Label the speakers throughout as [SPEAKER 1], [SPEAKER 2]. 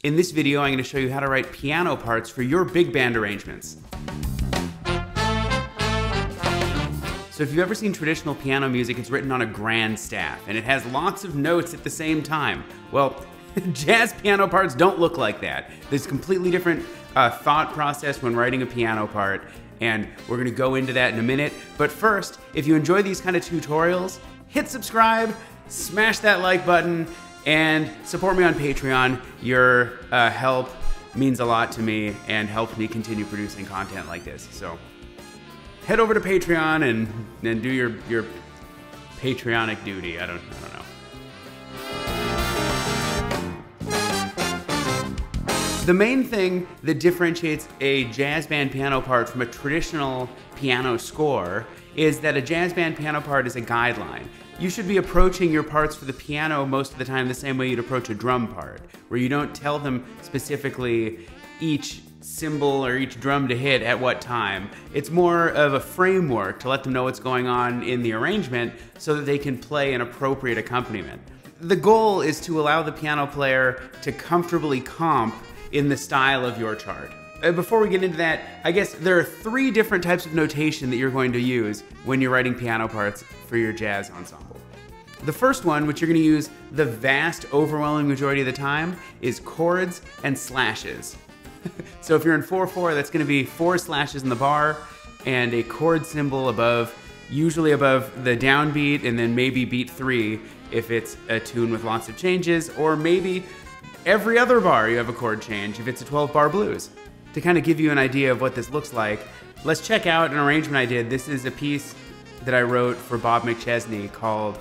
[SPEAKER 1] In this video, I'm going to show you how to write piano parts for your big band arrangements. So if you've ever seen traditional piano music, it's written on a grand staff, and it has lots of notes at the same time. Well, jazz piano parts don't look like that. There's a completely different thought process when writing a piano part, and we're going to go into that in a minute. But first, if you enjoy these kind of tutorials, hit subscribe, smash that like button, and support me on Patreon. Your help means a lot to me and helps me continue producing content like this. So head over to Patreon and do your patriotic duty. I don't know. The main thing that differentiates a jazz band piano part from a traditional piano score is that a jazz band piano part is a guideline. You should be approaching your parts for the piano most of the time the same way you'd approach a drum part, where you don't tell them specifically each cymbal or each drum to hit at what time. It's more of a framework to let them know what's going on in the arrangement so that they can play an appropriate accompaniment. The goal is to allow the piano player to comfortably comp in the style of your chart. Before we get into that, I guess there are 3 different types of notation that you're going to use when you're writing piano parts for your jazz ensemble. The first one, which you're going to use the vast, overwhelming majority of the time, is chords and slashes. So if you're in 4/4, that's going to be 4 slashes in the bar and a chord symbol above, usually above the downbeat, and then maybe beat 3 if it's a tune with lots of changes, or maybe every other bar you have a chord change if it's a 12-bar blues. To kind of give you an idea of what this looks like, let's check out an arrangement I did. This is a piece that I wrote for Bob McChesney called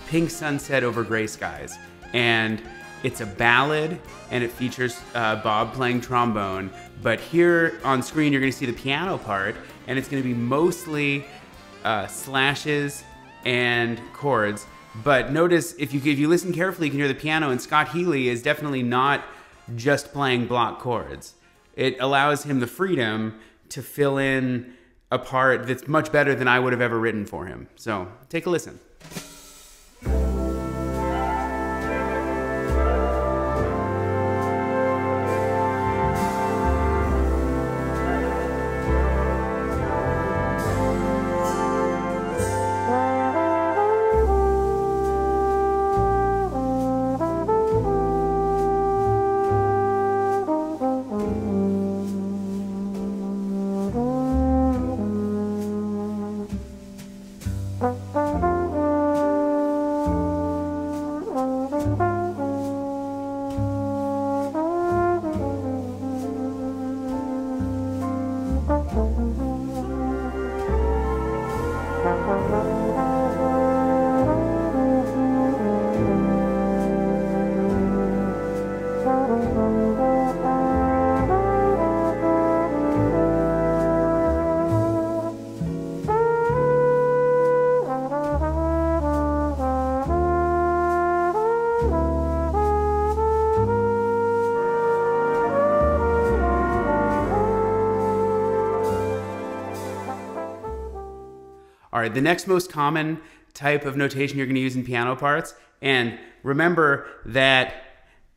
[SPEAKER 1] Pink Sunset Over Gray Skies. And it's a ballad, and it features Bob playing trombone. But here on screen, you're going to see the piano part, and it's going to be mostly slashes and chords. But notice, if you listen carefully, you can hear the piano, and Scott Healy is definitely not just playing block chords. It allows him the freedom to fill in a part that's much better than I would have ever written for him. So take a listen. All right, the next most common type of notation you're going to use in piano parts, and remember that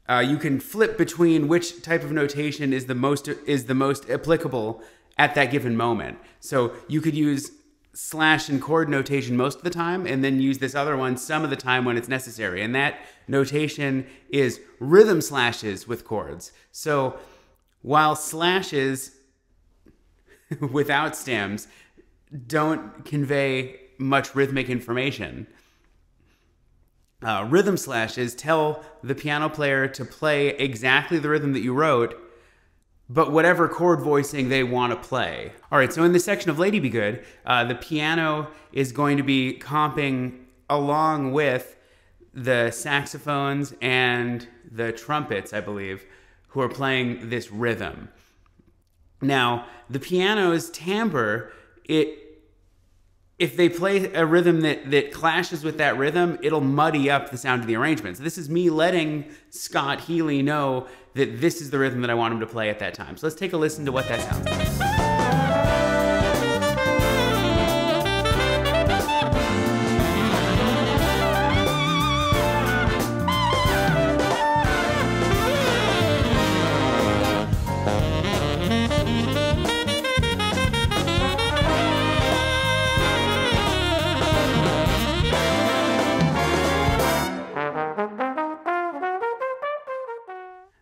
[SPEAKER 1] you can flip between which type of notation is the most applicable at that given moment. So you could use slash and chord notation most of the time, and then use this other one some of the time when it's necessary. And that notation is rhythm slashes with chords. So while slashes without stems don't convey much rhythmic information, rhythm slashes tell the piano player to play exactly the rhythm that you wrote, but whatever chord voicing they want to play. All right, so in this section of Lady Be Good, the piano is going to be comping along with the saxophones and the trumpets, I believe, who are playing this rhythm. Now, the piano's timbre, if they play a rhythm that clashes with that rhythm, it'll muddy up the sound of the arrangement. So this is me letting Scott Healy know that this is the rhythm that I want him to play at that time. So let's take a listen to what that sounds like.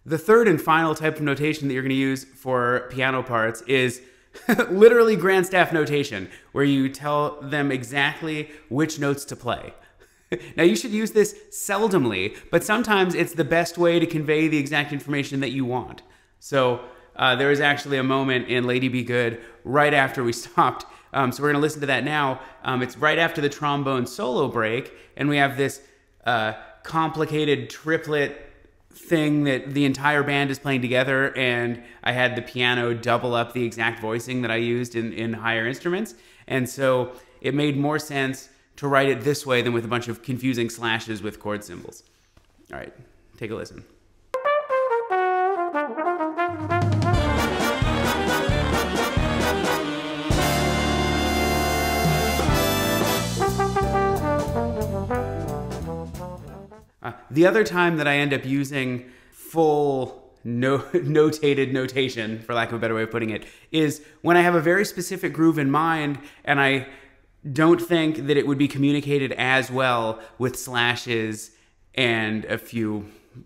[SPEAKER 1] The third and final type of notation that you're going to use for piano parts is literally grand staff notation, where you tell them exactly which notes to play. Now, you should use this seldomly, but sometimes it's the best way to convey the exact information that you want. So there was actually a moment in Lady Be Good right after we stopped. So we're going to listen to that now. It's right after the trombone solo break, and we have this complicated triplet thing that the entire band is playing together, and I had the piano double up the exact voicing that I used in higher instruments, and so it made more sense to write it this way than with a bunch of confusing slashes with chord symbols. All right, take a listen. The other time that I end up using full notated notation, for lack of a better way of putting it, is when I have a very specific groove in mind and I don't think that it would be communicated as well with slashes and a few,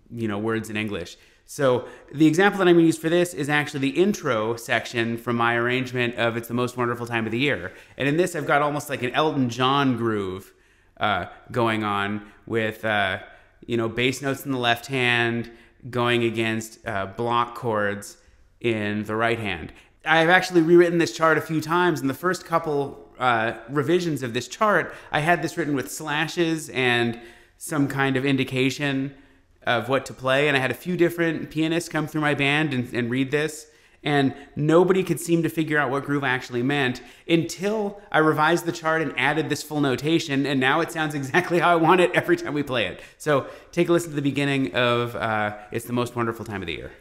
[SPEAKER 1] words in English. So the example that I'm going to use for this is actually the intro section from my arrangement of It's the Most Wonderful Time of the Year. And in this, I've got almost like an Elton John groove going on with, bass notes in the left hand going against block chords in the right hand. I've actually rewritten this chart a few times. In the first couple revisions of this chart, I had this written with slashes and some kind of indication of what to play, and I had a few different pianists come through my band and read this, and nobody could seem to figure out what groove I actually meant until I revised the chart and added this full notation, and now it sounds exactly how I want it every time we play it. So take a listen to the beginning of It's the Most Wonderful Time of the Year.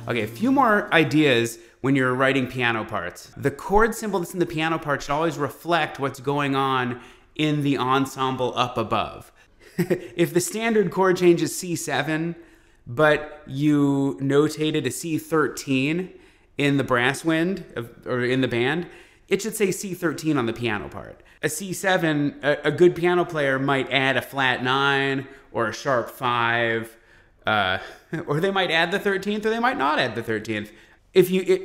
[SPEAKER 1] Okay, a few more ideas when you're writing piano parts. The chord symbol that's in the piano part should always reflect what's going on in the ensemble up above. If the standard chord change is C7, but you notated a C13 in the brass wind, or in the band, it should say C13 on the piano part. A C7, a good piano player might add a flat 9 or a sharp 5, or they might add the 13th, or they might not add the 13th.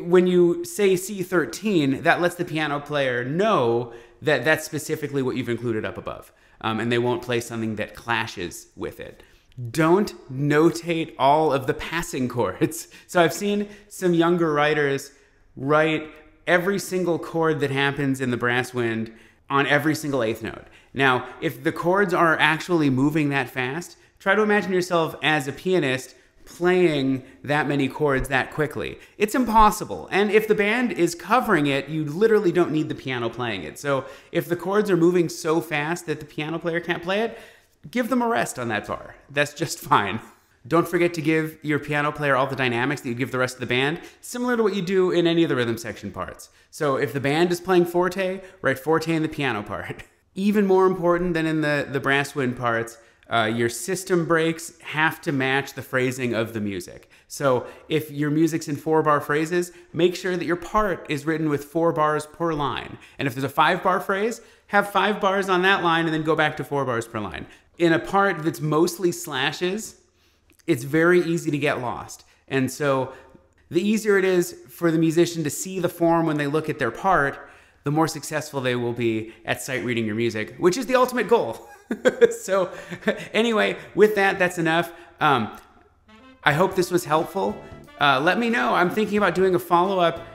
[SPEAKER 1] When you say C13, that lets the piano player know that that's specifically what you've included up above, and they won't play something that clashes with it. Don't notate all of the passing chords. So I've seen some younger writers write every single chord that happens in the brass wind on every single eighth note. Now, if the chords are actually moving that fast, try to imagine yourself as a pianist playing that many chords that quickly. It's impossible. And if the band is covering it, you literally don't need the piano playing it. So if the chords are moving so fast that the piano player can't play it, give them a rest on that bar. That's just fine. Don't forget to give your piano player all the dynamics that you give the rest of the band, similar to what you do in any of the rhythm section parts. So if the band is playing forte, write forte in the piano part. Even more important than in the brass wind parts, your system breaks have to match the phrasing of the music. So if your music's in 4-bar phrases, make sure that your part is written with 4 bars per line. And if there's a 5-bar phrase, have 5 bars on that line and then go back to 4 bars per line. In a part that's mostly slashes, it's very easy to get lost. And so the easier it is for the musician to see the form when they look at their part, the more successful they will be at sight reading your music, which is the ultimate goal. So anyway, with that, that's enough. I hope this was helpful. Let me know. I'm thinking about doing a follow-up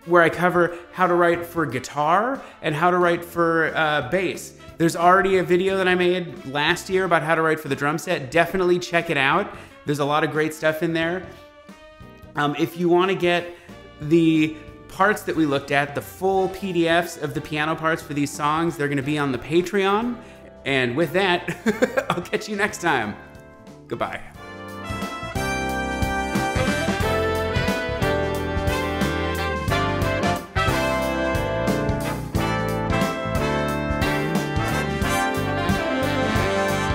[SPEAKER 1] where I cover how to write for guitar and how to write for bass. There's already a video that I made last year about how to write for the drum set. Definitely check it out. There's a lot of great stuff in there. If you want to get the parts that we looked at, the full PDFs of the piano parts for these songs, they're going to be on the Patreon. And with that, I'll catch you next time. Goodbye.